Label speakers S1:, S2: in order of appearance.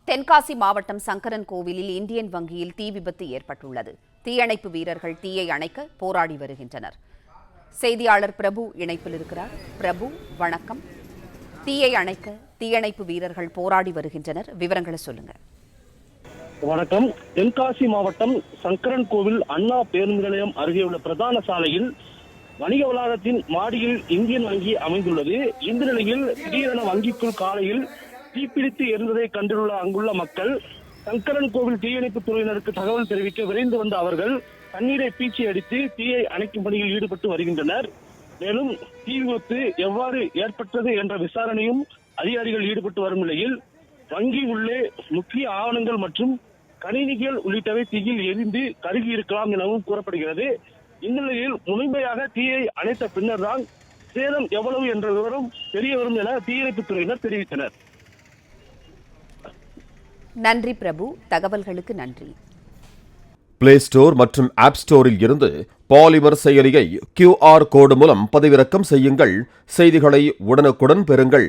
S1: தென்காசி மாவட்டம் சங்கரன் கோவிலில் இந்தியன் வங்கியில் தீ விபத்து ஏற்பட்டுள்ளது. தீயணைப்பு வீரர்கள் தீயை அணைக்க போராடி வருகின்றனர். செய்தியாளர் பிரபு இணைப்பில் இருக்கிறார். பிரபு, வணக்கம். தீயை அணைக்க தீயணைப்பு வீரர்கள் போராடி வருகின்றனர், விவரங்களை சொல்லுங்க.
S2: வணக்கம். தென்காசி மாவட்டம் சங்கரன் கோவில் அண்ணா பேருந்து நிலையம் அருகே உள்ள பிரதான சாலையில் வணிக வளாகத்தின் மாடியில் இந்தியன் வங்கி அமைந்துள்ளது. இந்த நிலையில் திடீரென வங்கிக்குள் காலையில் தீப்பிடித்து எரிந்ததை கண்டுள்ள அங்குள்ள மக்கள் சங்கரன் கோவில் தீயணைப்பு துறையினருக்கு தகவல் தெரிவிக்க விரைந்து வந்த அவர்கள் தண்ணீரை பீச்சி அடித்து தீயை அணைக்கும் பணியில் ஈடுபட்டு வருகின்றனர். மேலும் தீ விபத்து எவ்வாறு ஏற்பட்டது என்ற விசாரணையும் அதிகாரிகள் ஈடுபட்டு வரும் நிலையில் வங்கி உள்ளே முக்கிய ஆவணங்கள் மற்றும் கணினிகள் உள்ளிட்டவை தீயில் எரிந்து கருகி இருக்கலாம் எனவும் கூறப்படுகிறது. இந்த நிலையில் முழுமையாக தீயை அணைத்த பின்னர் தான் சேதம் எவ்வளவு என்ற விவரம் தெரிய வரும் என தீயணைப்பு துறையினர் தெரிவித்தனர்.
S1: நன்றி பிரபு, தகவல்களுக்கு நன்றி.
S3: பிளே ஸ்டோர் மற்றும் ஆப் ஸ்டோரில் இருந்து பாலிமர் செயலியை QR கோடு மூலம் பதிவிறக்கம் செய்யுங்கள். செய்திகளை உடனுக்குடன் பெறுங்கள்.